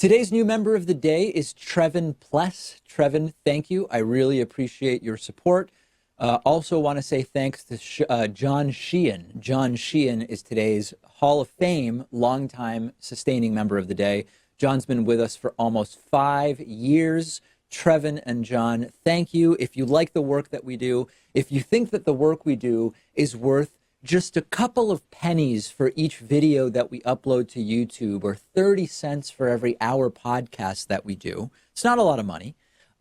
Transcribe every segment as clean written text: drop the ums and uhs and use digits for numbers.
Today's new member of the day is Trevin Pless. Trevin, thank you. I really appreciate your support. Also want to say thanks to John Sheehan. John Sheehan is today's Hall of Fame longtime sustaining member of the day. John's been with us for almost 5 years. Trevin and John, thank you. If you like the work that we do, if you think that the work we do is worth just a couple of pennies for each video that we upload to YouTube, or 30 cents for every hour podcast that we do, it's not a lot of money.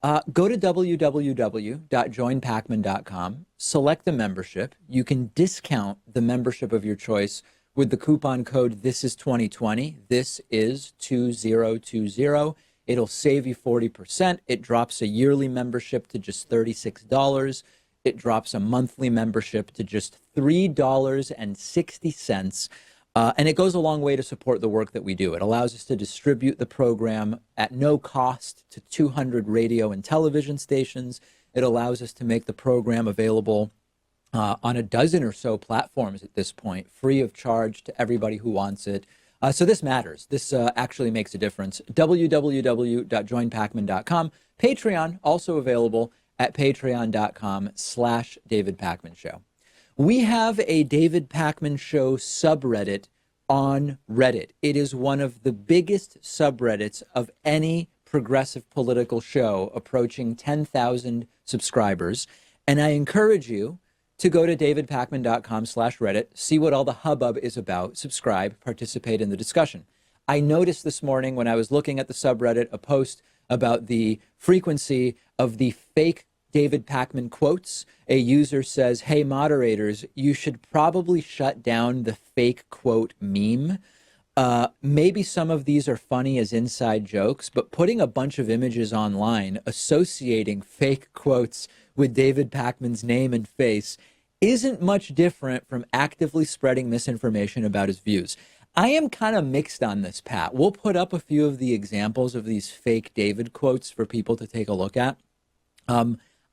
Go to www.joinpakman.com, select the membership. You can discount the membership of your choice with the coupon code THISIS2020. This is 2020. It'll save you 40%. It drops a yearly membership to just $36. It drops a monthly membership to just $3.60. And it goes a long way to support the work that we do. It allows us to distribute the program at no cost to 200 radio and television stations. It allows us to make the program available on a dozen or so platforms at this point, free of charge to everybody who wants it. So this matters. This actually makes a difference. www.joinpakman.com. Patreon, also available at patreon.com/David Pakman Show. We have a David Pakman Show subreddit on Reddit. It is one of the biggest subreddits of any progressive political show, approaching 10,000 subscribers. And I encourage you to go to davidpakman.com/Reddit, see what all the hubbub is about, subscribe, participate in the discussion. I noticed this morning when I was looking at the subreddit a post about the frequency of the fake David Pakman quotes. A user says, "Hey, moderators, you should probably shut down the fake quote meme. Maybe some of these are funny as inside jokes, but putting a bunch of images online associating fake quotes with David Pakman's name and face isn't much different from actively spreading misinformation about his views." I am kind of mixed on this, Pat. We'll put up a few of the examples of these fake David quotes for people to take a look at.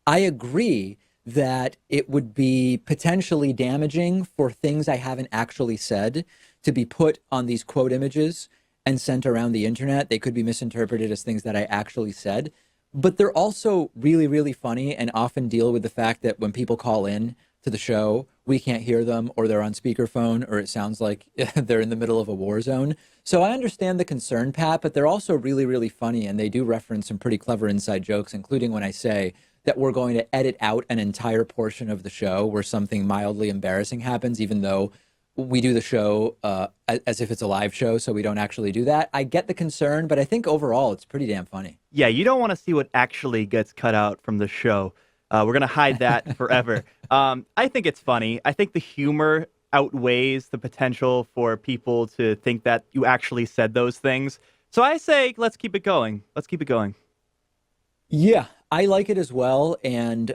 I agree that it would be potentially damaging for things I haven't actually said to be put on these quote images and sent around the internet. They could be misinterpreted as things that I actually said, but they're also really, really funny and often deal with the fact that when people call in to the show, we can't hear them, or they're on speakerphone, or it sounds like they're in the middle of a war zone. So I understand the concern, Pat, but they're also really, really funny, and they do reference some pretty clever inside jokes, including when I say that we're going to edit out an entire portion of the show where something mildly embarrassing happens, even though we do the show as if it's a live show, so we don't actually do that. I get the concern, but I think overall it's pretty damn funny. Yeah, you don't want to see what actually gets cut out from the show. We're going to hide that forever. I think it's funny. I think the humor outweighs the potential for people to think that you actually said those things. So I say, let's keep it going. Let's keep it going. Yeah, I like it as well. And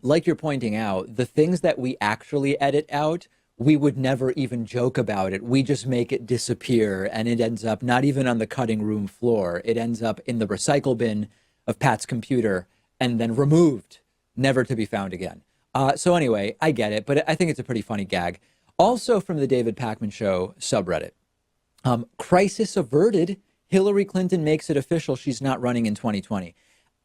like you're pointing out, the things that we actually edit out, we would never even joke about it. We just make it disappear, and it ends up not even on the cutting room floor. It ends up in the recycle bin of Pat's computer and then removed, never to be found again. So anyway, I get it, but I think it's a pretty funny gag. Also from the David Pakman Show subreddit, crisis averted. Hillary Clinton makes it official she's not running in 2020.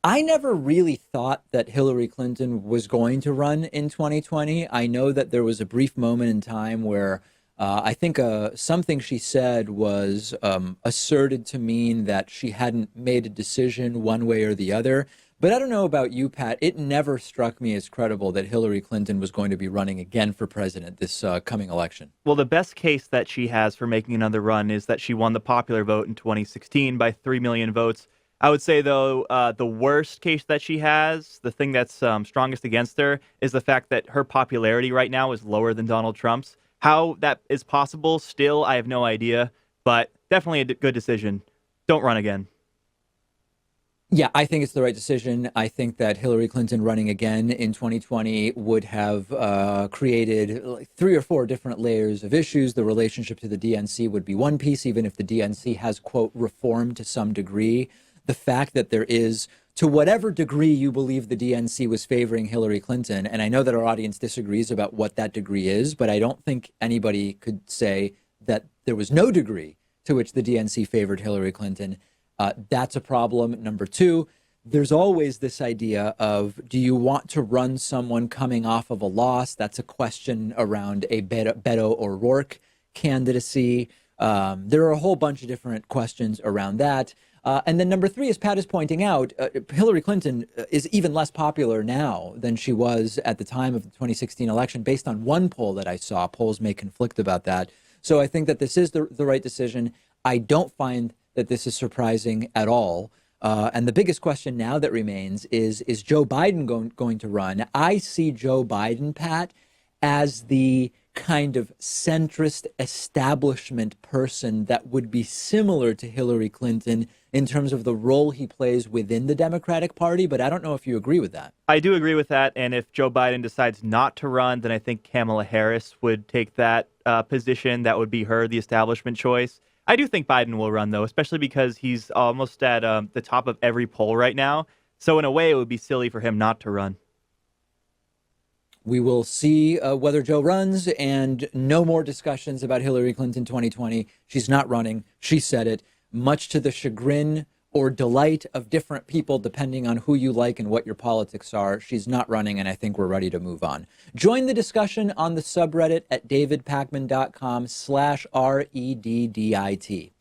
I never really thought that Hillary Clinton was going to run in 2020. I know that there was a brief moment in time where I think something she said was asserted to mean that she hadn't made a decision one way or the other. But I don't know about you, Pat. It never struck me as credible that Hillary Clinton was going to be running again for president this coming election. Well, the best case that she has for making another run is that she won the popular vote in 2016 by 3 million votes. I would say, though, the worst case that she has, the thing that's strongest against her, is the fact that her popularity right now is lower than Donald Trump's. How that is possible, still, I have no idea, but definitely a good decision. Don't run again. Yeah, I think it's the right decision. I think that Hillary Clinton running again in 2020 would have created like 3 or 4 different layers of issues. The relationship to the DNC would be one piece, even if the DNC has, quote, reformed to some degree. The fact that there is, to whatever degree you believe the DNC was favoring Hillary Clinton, and I know that our audience disagrees about what that degree is, but I don't think anybody could say that there was no degree to which the DNC favored Hillary Clinton. That's a problem. Number two, there's always this idea of, do you want to run someone coming off of a loss? That's a question around a Beto O'Rourke candidacy. There are a whole bunch of different questions around that. And then number three, as Pat is pointing out, Hillary Clinton is even less popular now than she was at the time of the 2016 election, based on one poll that I saw. Polls may conflict about that. So I think that this is the right decision. I don't find that this is surprising at all. And the biggest question now that remains is Joe Biden going to run? I see Joe Biden, Pat, as the kind of centrist establishment person that would be similar to Hillary Clinton in terms of the role he plays within the Democratic Party. But I don't know if you agree with that. I do agree with that. And if Joe Biden decides not to run, then I think Kamala Harris would take that position. That would be her, the establishment choice. I do think Biden will run, though, especially because he's almost at the top of every poll right now. So in a way, it would be silly for him not to run. We will see whether Joe runs, and no more discussions about Hillary Clinton 2020. She's not running. She said it, much to the chagrin or delight of different people, depending on who you like and what your politics are. She's not running, and I think we're ready to move on. Join the discussion on the subreddit at davidpakman.com/REDDIT.